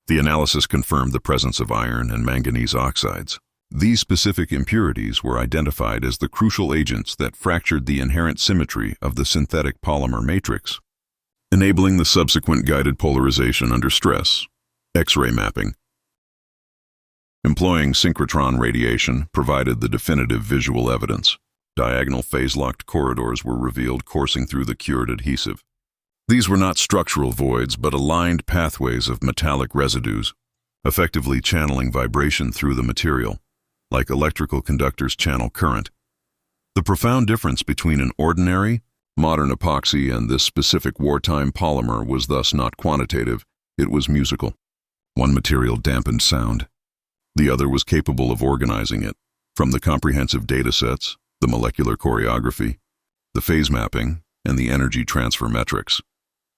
The analysis confirmed the presence of iron and manganese oxides. These specific impurities were identified as the crucial agents that fractured the inherent symmetry of the synthetic polymer matrix, enabling the subsequent guided polarization under stress, X-ray mapping. Employing synchrotron radiation provided the definitive visual evidence. Diagonal phase-locked corridors were revealed coursing through the cured adhesive. These were not structural voids, but aligned pathways of metallic residues, effectively channeling vibration through the material, like electrical conductors channel current. The profound difference between an ordinary, modern epoxy and this specific wartime polymer was thus not quantitative, it was musical. One material dampened sound. The other was capable of organizing it, from the comprehensive datasets, the molecular choreography, the phase mapping, and the energy transfer metrics.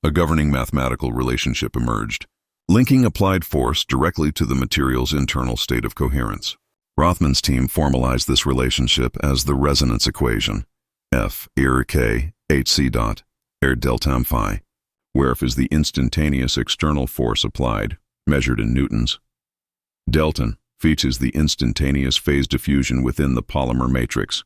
A governing mathematical relationship emerged, linking applied force directly to the material's internal state of coherence. Rothman's team formalized this relationship as the resonance equation, F ir K hc dot air delta phi, where F is the instantaneous external force applied, measured in newtons. Delta features the instantaneous phase diffusion within the polymer matrix,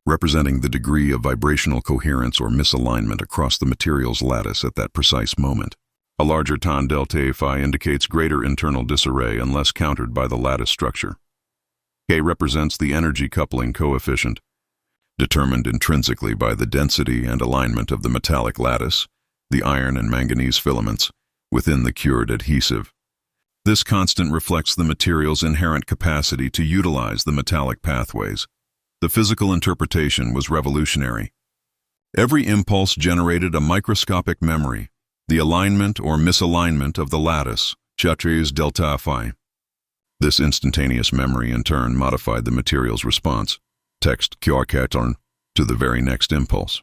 representing the degree of vibrational coherence or misalignment across the material's lattice at that precise moment. A larger tan delta phi indicates greater internal disarray unless countered by the lattice structure. K represents the energy coupling coefficient, determined intrinsically by the density and alignment of the metallic lattice, the iron and manganese filaments, within the cured adhesive. This constant reflects the material's inherent capacity to utilize the metallic pathways. The physical interpretation was revolutionary. Every impulse generated a microscopic memory, the alignment or misalignment of the lattice, chartreuse delta phi. This instantaneous memory in turn modified the material's response, text QR to the very next impulse.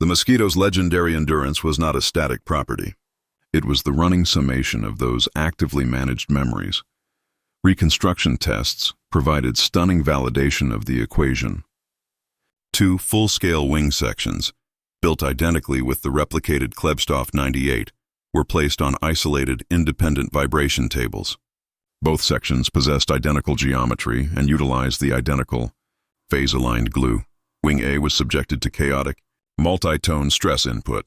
The Mosquito's legendary endurance was not a static property. It was the running summation of those actively managed memories. Reconstruction tests provided stunning validation of the equation. Two full-scale wing sections, built identically with the replicated Klebstoff 98, were placed on isolated, independent vibration tables. Both sections possessed identical geometry and utilized the identical phase-aligned glue. Wing A was subjected to chaotic, multi-tone stress input,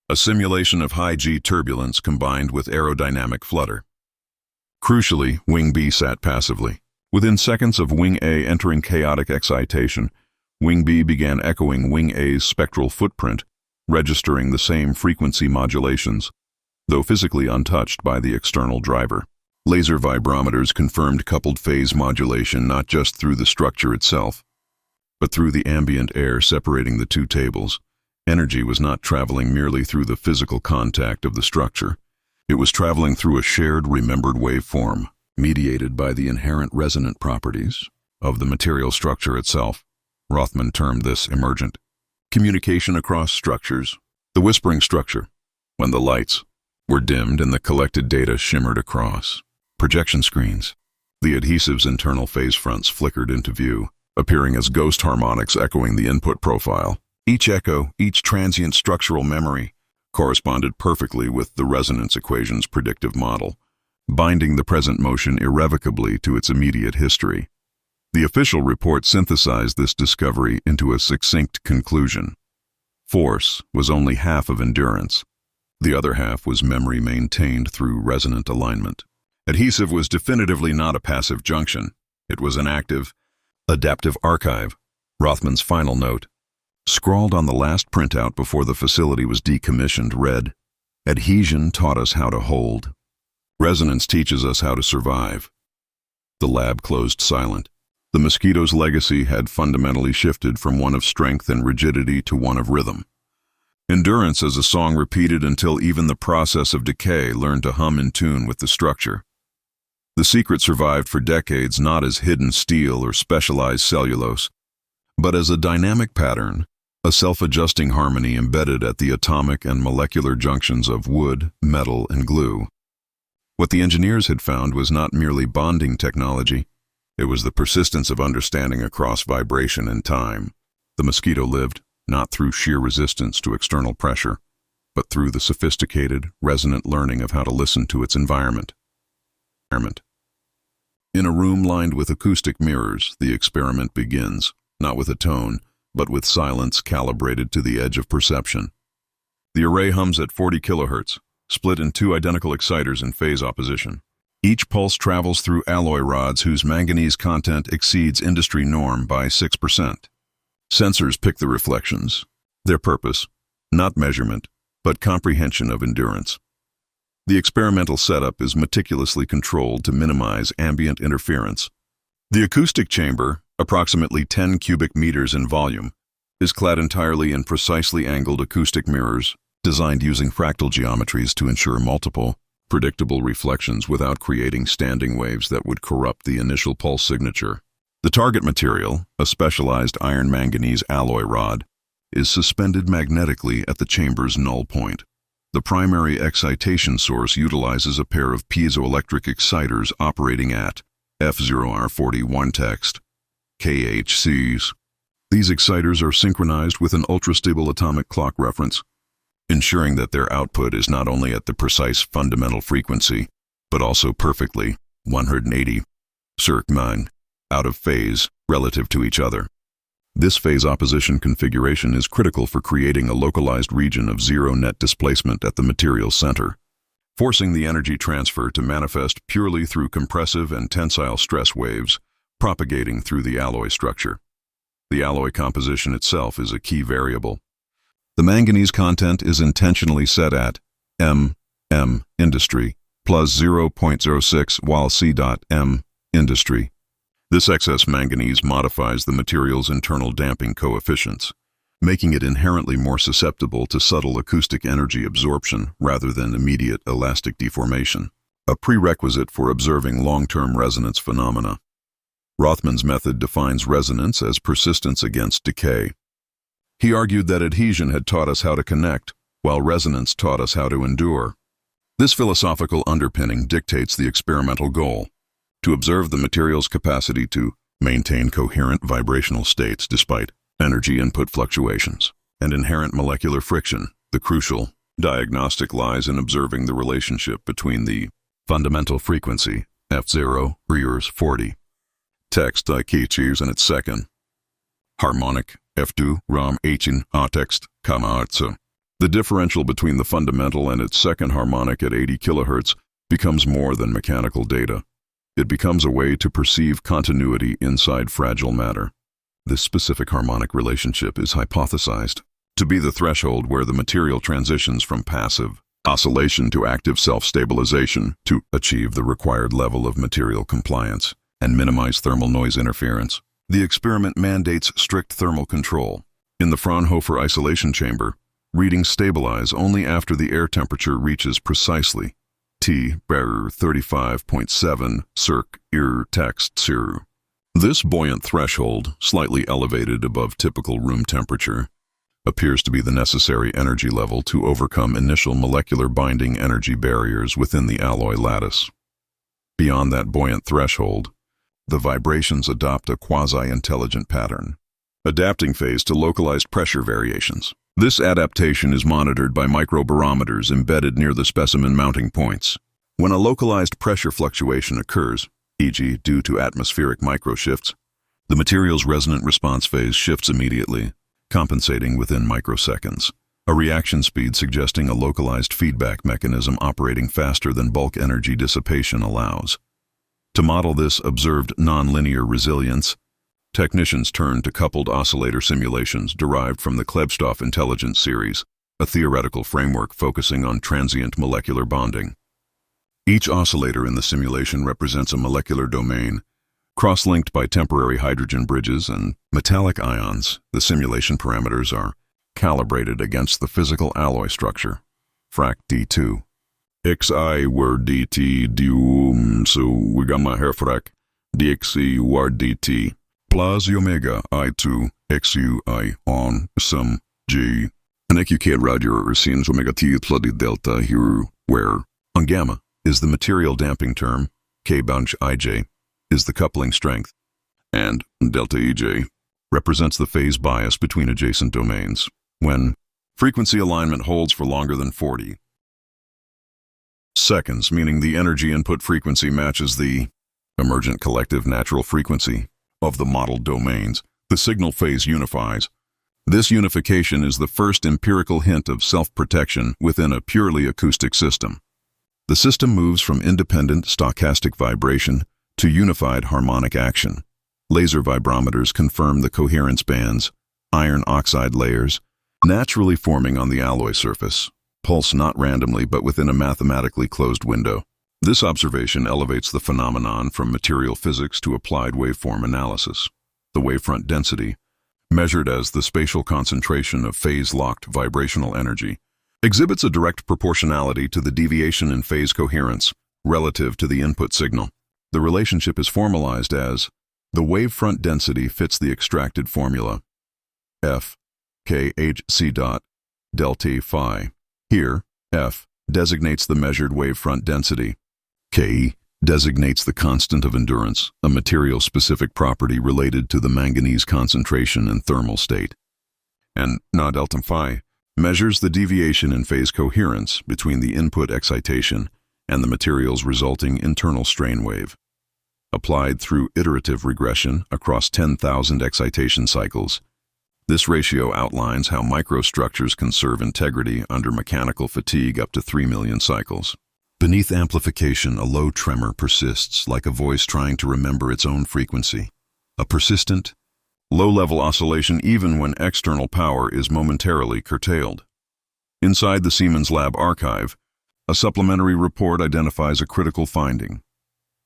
a simulation of high-G turbulence combined with aerodynamic flutter. Crucially, Wing B sat passively. Within seconds of Wing A entering chaotic excitation, Wing B began echoing Wing A's spectral footprint, registering the same frequency modulations, though physically untouched by the external driver. Laser vibrometers confirmed coupled phase modulation not just through the structure itself, but through the ambient air separating the two tables. Energy was not traveling merely through the physical contact of the structure. It was traveling through a shared, remembered waveform, mediated by the inherent resonant properties of the material structure itself. Rothman termed this emergent communication across structures, the whispering structure, when the lights were dimmed and the collected data shimmered across projection screens. The adhesive's internal phase fronts flickered into view, appearing as ghost harmonics echoing the input profile. Each echo, each transient structural memory, corresponded perfectly with the resonance equation's predictive model, binding the present motion irrevocably to its immediate history. The official report synthesized this discovery into a succinct conclusion. Force was only half of endurance. The other half was memory maintained through resonant alignment. Adhesive was definitively not a passive junction. It was an active, adaptive archive. Rothman's final note, scrawled on the last printout before the facility was decommissioned, read, "Adhesion taught us how to hold. Resonance teaches us how to survive." The lab closed silent. The Mosquito's legacy had fundamentally shifted from one of strength and rigidity to one of rhythm. Endurance as a song repeated until even the process of decay learned to hum in tune with the structure. The secret survived for decades not as hidden steel or specialized cellulose, but as a dynamic pattern, a self-adjusting harmony embedded at the atomic and molecular junctions of wood, metal, and glue. What the engineers had found was not merely bonding technology, it was the persistence of understanding across vibration and time. The Mosquito lived, not through sheer resistance to external pressure, but through the sophisticated, resonant learning of how to listen to its environment. In a room lined with acoustic mirrors, the experiment begins, not with a tone, but with silence calibrated to the edge of perception. The array hums at 40 kilohertz, split in two identical exciters in phase opposition. Each pulse travels through alloy rods whose manganese content exceeds industry norm by 6%. Sensors pick the reflections. Their purpose, not measurement, but comprehension of endurance. The experimental setup is meticulously controlled to minimize ambient interference. The acoustic chamber, approximately 10 cubic meters in volume, is clad entirely in precisely angled acoustic mirrors, designed using fractal geometries to ensure multiple, predictable reflections without creating standing waves that would corrupt the initial pulse signature. The target material, a specialized iron-manganese alloy rod, is suspended magnetically at the chamber's null point. The primary excitation source utilizes a pair of piezoelectric exciters operating at F0R41 text, KHCs. These exciters are synchronized with an ultra-stable atomic clock reference, ensuring that their output is not only at the precise fundamental frequency, but also perfectly 180 circ 9 out of phase relative to each other. This phase opposition configuration is critical for creating a localized region of zero net displacement at the material's center, forcing the energy transfer to manifest purely through compressive and tensile stress waves propagating through the alloy structure. The alloy composition itself is a key variable. The manganese content is intentionally set at M industry plus 0.06 while C.M industry. This excess manganese modifies the material's internal damping coefficients, making it inherently more susceptible to subtle acoustic energy absorption rather than immediate elastic deformation, a prerequisite for observing long-term resonance phenomena. Rothman's method defines resonance as persistence against decay. He argued that adhesion had taught us how to connect, while resonance taught us how to endure. This philosophical underpinning dictates the experimental goal: to observe the material's capacity to maintain coherent vibrational states despite energy input fluctuations and inherent molecular friction. The crucial diagnostic lies in observing the relationship between the fundamental frequency, F0, rears 40, text IKHs and its second harmonic, F2, ram 18, text, arzo. The differential between the fundamental and its second harmonic at 80 kHz becomes more than mechanical data. It becomes a way to perceive continuity inside fragile matter. This specific harmonic relationship is hypothesized to be the threshold where the material transitions from passive oscillation to active self-stabilization to achieve the required level of material compliance and minimize thermal noise interference. The experiment mandates strict thermal control. In the Fraunhofer isolation chamber, readings stabilize only after the air temperature reaches precisely T. 35.7 circ. text 0. This buoyant threshold, slightly elevated above typical room temperature, appears to be the necessary energy level to overcome initial molecular binding energy barriers within the alloy lattice. Beyond that buoyant threshold, the vibrations adopt a quasi-intelligent pattern, adapting phase to localized pressure variations. This adaptation is monitored by microbarometers embedded near the specimen mounting points. When a localized pressure fluctuation occurs, e.g. due to atmospheric microshifts, the material's resonant response phase shifts immediately, compensating within microseconds, a reaction speed suggesting a localized feedback mechanism operating faster than bulk energy dissipation allows. To model this observed nonlinear resilience, technicians turned to coupled oscillator simulations derived from the Klebstoff Intelligence Series, a theoretical framework focusing on transient molecular bonding. Each oscillator in the simulation represents a molecular domain, cross-linked by temporary hydrogen bridges and metallic ions. The simulation parameters are calibrated against the physical alloy structure. Frac D2. XI were DT dium so we gamma herfrac DXI war DT plus omega I2 XUI on some G. An EQK radio scenes omega T flooded delta here where on gamma is the material damping term, K bunch IJ is the coupling strength, and delta EJ represents the phase bias between adjacent domains when frequency alignment holds for longer than 40 seconds, meaning the energy input frequency matches the emergent collective natural frequency of the modeled domains. The signal phase unifies. This unification is the first empirical hint of self-protection within a purely acoustic system. The system moves from independent stochastic vibration to unified harmonic action. Laser vibrometers confirm the coherence bands, iron oxide layers, naturally forming on the alloy surface, pulse not randomly but within a mathematically closed window. This observation elevates the phenomenon from material physics to applied waveform analysis. The wavefront density, measured as the spatial concentration of phase-locked vibrational energy, exhibits a direct proportionality to the deviation in phase coherence relative to the input signal. The relationship is formalized as the wavefront density fits the extracted formula F K H C dot delta phi. Here, F designates the measured wavefront density. K designates the constant of endurance, a material-specific property related to the manganese concentration and thermal state. And Na delta phi measures the deviation in phase coherence between the input excitation and the material's resulting internal strain wave. Applied through iterative regression across 10,000 excitation cycles, this ratio outlines how microstructures conserve integrity under mechanical fatigue up to 3 million cycles. Beneath amplification, a low tremor persists like a voice trying to remember its own frequency. A persistent, low-level oscillation even when external power is momentarily curtailed. Inside the Siemens Lab archive, a supplementary report identifies a critical finding: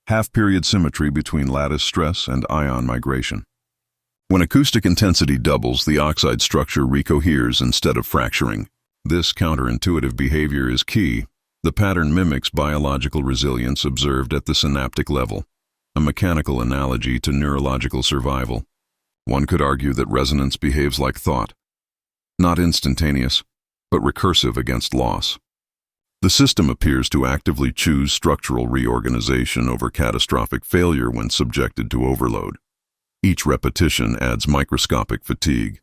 half-period symmetry between lattice stress and ion migration. When acoustic intensity doubles, the oxide structure recoheres instead of fracturing. This counterintuitive behavior is key. The pattern mimics biological resilience observed at the synaptic level, a mechanical analogy to neurological survival. One could argue that resonance behaves like thought, not instantaneous, but recursive against loss. The system appears to actively choose structural reorganization over catastrophic failure when subjected to overload. Each repetition adds microscopic fatigue,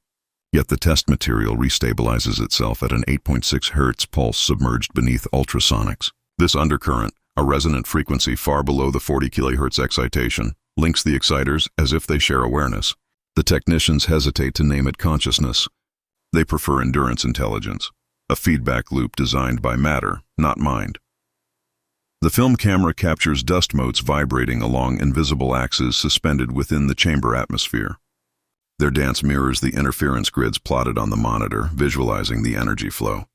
yet the test material restabilizes itself at an 8.6 Hz pulse submerged beneath ultrasonics. This undercurrent, a resonant frequency far below the 40 kHz excitation, links the exciters as if they share awareness. The technicians hesitate to name it consciousness. They prefer endurance intelligence, a feedback loop designed by matter, not mind. The film camera captures dust motes vibrating along invisible axes suspended within the chamber atmosphere. Their dance mirrors the interference grids plotted on the monitor, visualizing the energy flow.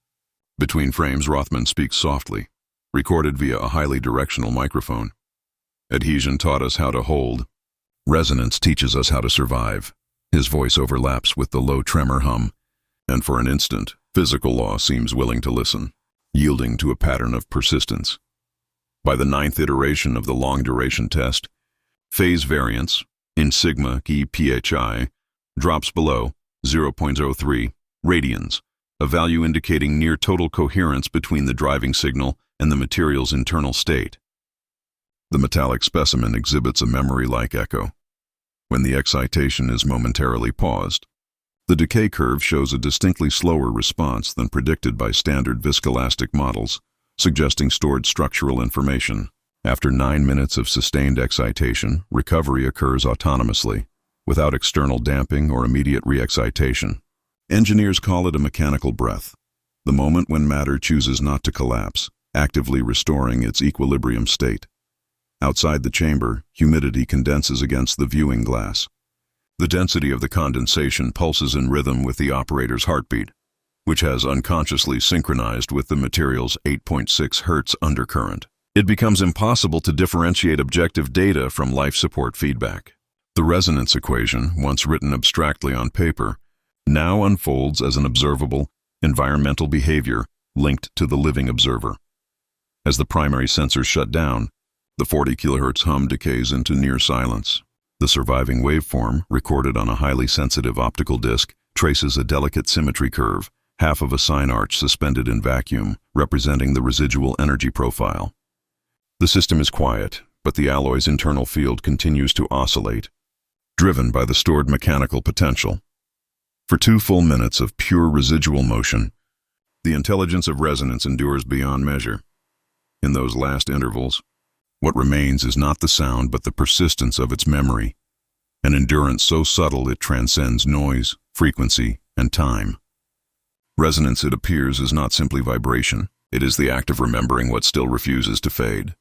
Between frames, Rothman speaks softly, recorded via a highly directional microphone. Adhesion taught us how to hold. Resonance teaches us how to survive. His voice overlaps with the low tremor hum, and for an instant, physical law seems willing to listen, yielding to a pattern of persistence. By the 9th iteration of the long-duration test, phase variance, in sigma EPHI, drops below 0.03 radians, a value indicating near total coherence between the driving signal and the material's internal state. The metallic specimen exhibits a memory-like echo. When the excitation is momentarily paused, the decay curve shows a distinctly slower response than predicted by standard viscoelastic models, suggesting stored structural information. After 9 minutes of sustained excitation, recovery occurs autonomously, without external damping or immediate re-excitation. Engineers call it a mechanical breath, the moment when matter chooses not to collapse, actively restoring its equilibrium state. Outside the chamber, humidity condenses against the viewing glass. The density of the condensation pulses in rhythm with the operator's heartbeat, which has unconsciously synchronized with the material's 8.6 Hz undercurrent. It becomes impossible to differentiate objective data from life support feedback. The resonance equation, once written abstractly on paper, now unfolds as an observable, environmental behavior linked to the living observer. As the primary sensors shut down, the 40 kHz hum decays into near silence. The surviving waveform, recorded on a highly sensitive optical disc, traces a delicate symmetry curve, half of a sine arch suspended in vacuum, representing the residual energy profile. The system is quiet, but the alloy's internal field continues to oscillate, driven by the stored mechanical potential. For 2 full minutes of pure residual motion, the intelligence of resonance endures beyond measure. In those last intervals, what remains is not the sound but the persistence of its memory, an endurance so subtle it transcends noise, frequency, and time. Resonance, it appears, is not simply vibration. It is the act of remembering what still refuses to fade.